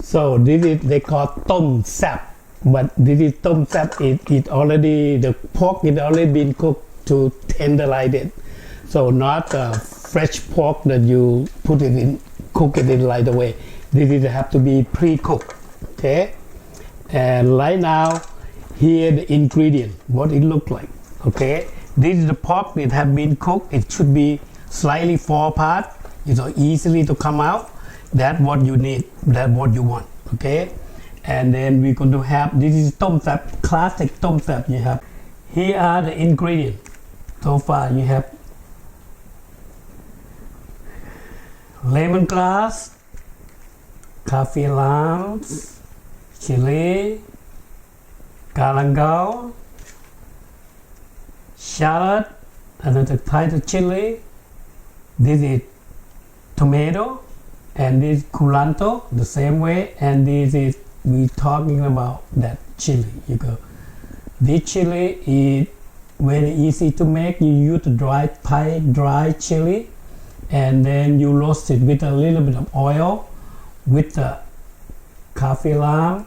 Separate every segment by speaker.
Speaker 1: So this is they call Thom Saab, but this is Thom Saab. It already the pork is already been cooked to tenderize it. So not fresh pork that you put it in, cook it in right away. This is have to be pre-cooked. Okay, and right now here the ingredient, what it look like. Okay, this is the pork that have been cooked. It should be slightly fall apart. It's easily to come out. That's what you need. That's what you want. Okay, and then we're going to have this is Thom Saab, classic Thom Saab. You have here are the ingredients. So far you have lemongrass, coffee lambs, chili, galangal, shallot, another type of chili. This is tomato, and this curanto the same way, and this is we talking about that chili. You go. This chili is very easy to make. You use dry chili, and then you roast it with a little bit of oil, with the coffee lime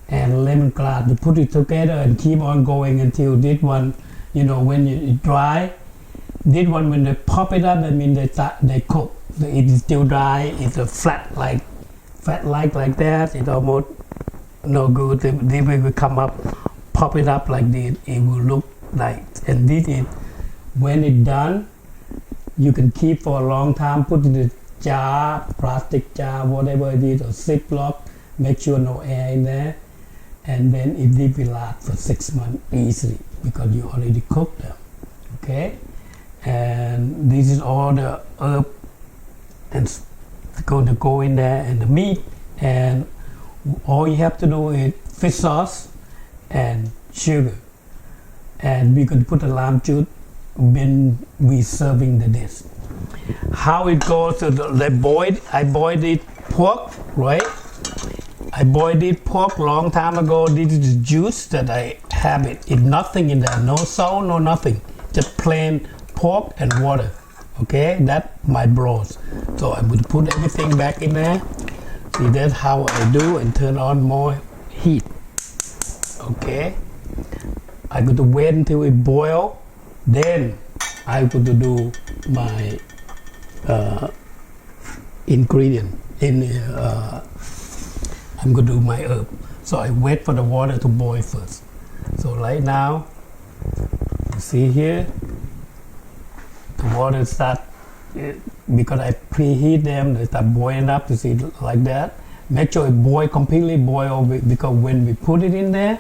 Speaker 1: and lemongrass. You put it together and keep on going until this one, when it dry. This one, when they pop it up, that means they cook. It is still dry. It's a flat like that. It's almost no good. They will come up, pop it up like this. It will look like. And this is when it's done. You can keep for a long time. Put it in a jar, plastic jar, whatever it is, or Ziploc. Make sure no air in there, and then it will last for 6 months easily because you already cooked them. Okay, and this is all the herb and going to go in there, and the meat, and all you have to do is fish sauce and sugar, and we could put a lime juice when we serving the dish. How it goes to I boiled it pork, right? I boiled it pork long time ago. This is the juice that I have it. It's nothing in there, no salt, no nothing, just plain pork and water. Okay, that's my broth. So I would put everything back in there. See, that's how I do, and turn on more heat. Okay, I got to wait until it boil. Then I got to do my ingredient I'm going to do my herb. So I wait for the water to boil first. So right now, you see here, the water start, because I preheat them, they start boiling up, you see, like that. Make sure it completely boil, because when we put it in there,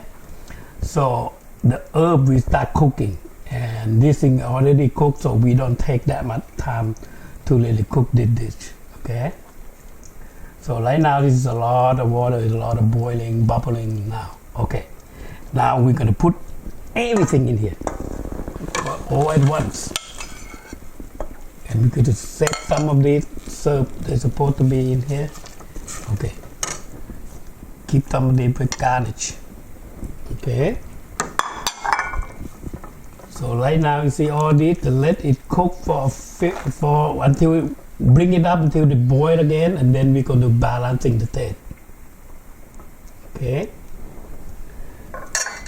Speaker 1: so the herb will start cooking. And this thing already cooked, so we don't take that much time to really cook this dish. Okay? So right now this is a lot of water, a lot of boiling, bubbling now. Okay. Now we're going to put everything in here, all at once. And we're going to set some of these, so they're supposed to be in here. Okay. Keep some of these with garnish. Okay. So right now you see all this, let it cook for until bring it up until it boil again, and then we're going to balancing the taste. Okay.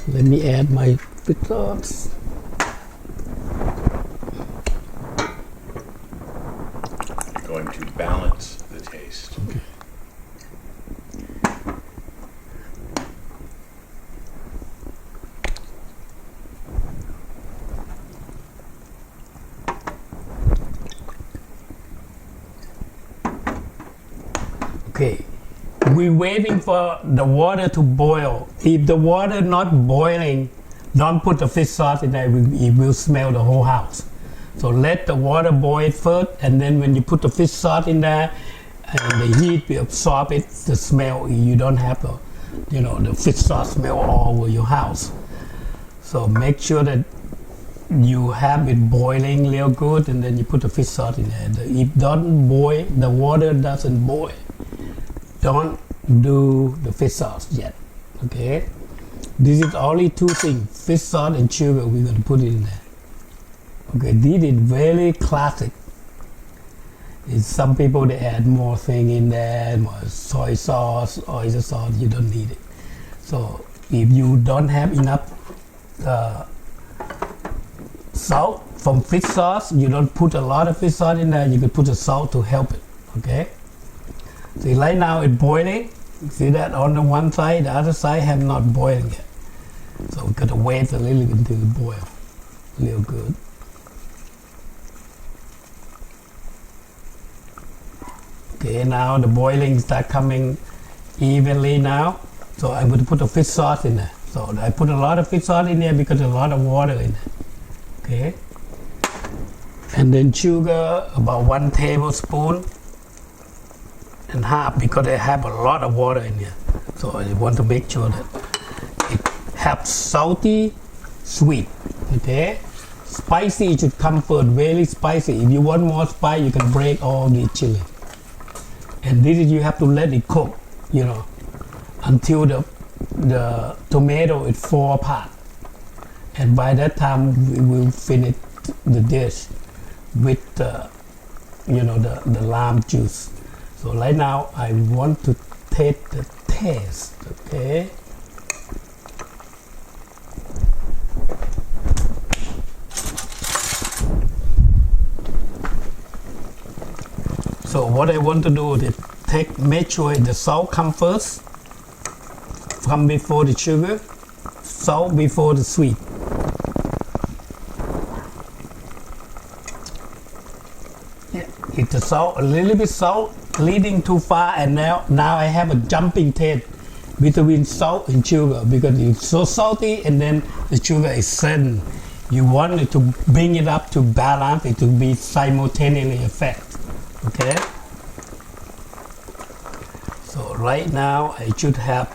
Speaker 1: Let me add my fish sauce.
Speaker 2: Going to balance the taste.
Speaker 1: Okay. Okay, we're waiting for the water to boil. If the water not boiling, don't put the fish sauce in there, it will smell the whole house. So let the water boil first, and then when you put the fish sauce in there, and the heat will absorb it, the smell, you don't have the fish sauce smell all over your house. So make sure that you have it boiling real good, and then you put the fish sauce in there. If don't boil, the water doesn't boil, don't do the fish sauce yet. Okay, this is only two things: fish sauce and sugar. We're going to put it in there. Okay, this is very classic. Some people they add more thing in there, more soy sauce, oyster sauce. You don't need it. So if you don't have enough salt from fish sauce, you don't put a lot of fish sauce in there. You can put the salt to help it. Okay. See, right now it's boiling. See that on the one side, the other side have not boiling yet. So we got to wait a little bit until it boil. Real good. Okay, now the boiling start coming evenly now. So I'm going to put the fish sauce in there. So I put a lot of fish sauce in there because there's a lot of water in it. Okay. And then sugar, about 1 tablespoon and half because they have a lot of water in here. So I want to make sure that it have salty, sweet. Okay. Spicy should come first, very spicy. If you want more spice, you can break all the chili. And this is you have to let it cook, until the tomato is fall apart. And by that time we will finish the dish with the lime juice. So right now I want to taste the taste. Okay. So what I want to do is make sure the salt come first, come before the sugar, salt before the sweet. Yeah, it's the salt, a little bit salt leading too far, and now I have a jumping taste between salt and sugar because it's so salty and then the sugar is sudden. You want it to bring it up to balance, it to be simultaneously effect. Okay. So right now I should have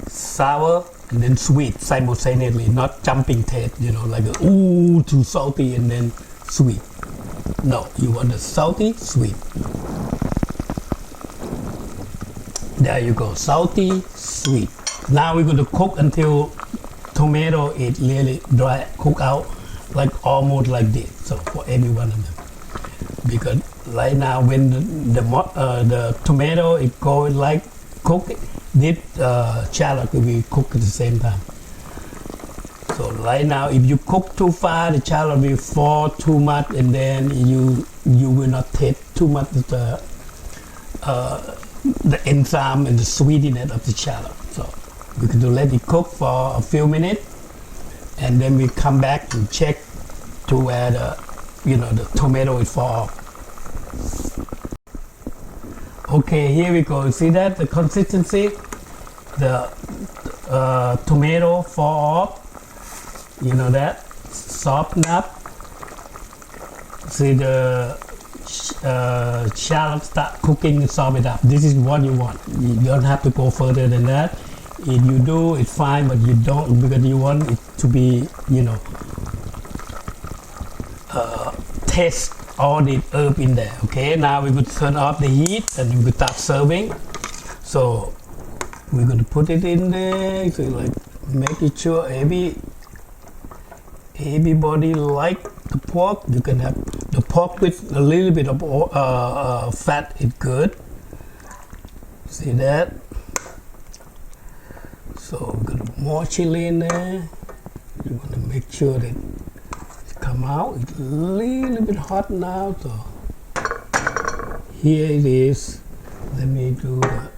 Speaker 1: sour and then sweet simultaneously, not jumping taste, like too salty and then sweet. No, you want the salty, sweet. There you go, salty, sweet. Now we're going to cook until tomato is really dry, cook out like almost like this. So for every one of them. Because right now when the tomato is going like cook, this shallot will be cooked at the same time. So right now if you cook too far, the shallot will fall too much and then you will not taste too much of the enzyme and the sweetness of the shallot. So we can let it cook for a few minutes and then we come back and check to where the tomato is fall off. Okay, here we go. See that the consistency, the tomato fall off. That soften up. See the shallot start cooking and soften up. This is what you want. You don't have to go further than that. If you do, it's fine, but you don't because you want it to be, taste all the herb in there. Okay, now we could turn off the heat and we could start serving. So we're going to put it in there. So like making sure everybody like the pork. You can have the pork with a little bit of fat is good. See that? So we're going to more chili in there. You want to make sure that come out. It's a little bit hot now, so here it is. Let me do that.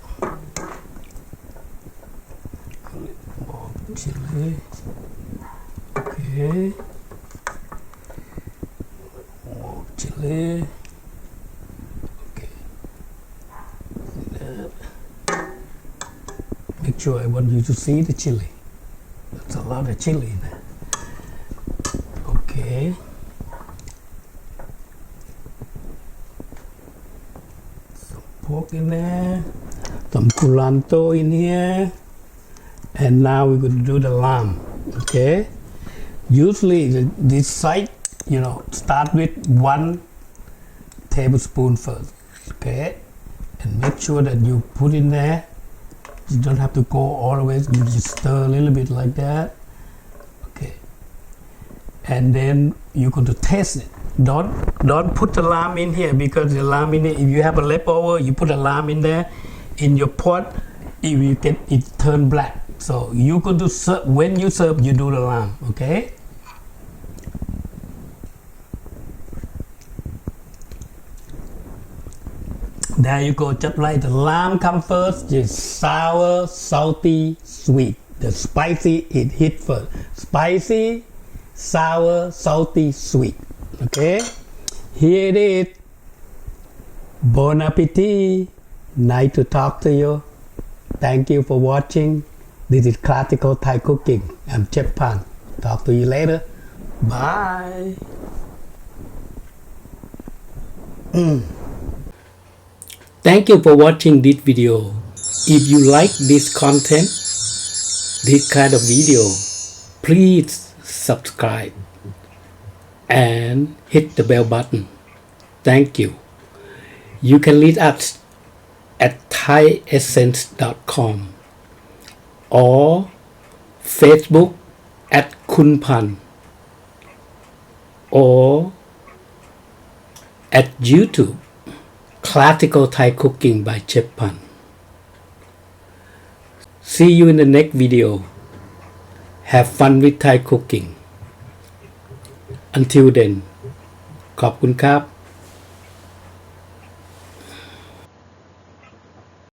Speaker 1: More chili. Okay. More chili. Okay. See that? Make sure I want you to see the chili. That's a lot of chili in there. Okay. Some pork in there, some culantro in here, and now we're going to do the lamb. Okay. Usually this side, start with 1 tablespoon first. Okay. And make sure that you put in there. You don't have to go all the way. You just stir a little bit like that. And then you're going to taste it. don't put the lamb in here because the lamb in there, if you have a leftover, you put a lamb in there in your pot, if you get it turn black. So you could do when you serve, you do the lamb, okay? There you go, just like the lamb come first, just sour, salty, sweet. The spicy it hit first. Spicy, sour, salty, sweet. Okay? Here it is. Bon appetit. Nice to talk to you. Thank you for watching. This is Classical Thai Cooking. I'm Chef Phant. Talk to you later. Bye. Thank you for watching this video. If you like this content, this kind of video, please subscribe and hit the bell button. Thank you. You can reach us at thaiessence.com or Facebook at Kun Pan or at YouTube Classical Thai Cooking by Chef Phant. See you in the next video. Have fun with Thai cooking. Until then ขอบคุณครับ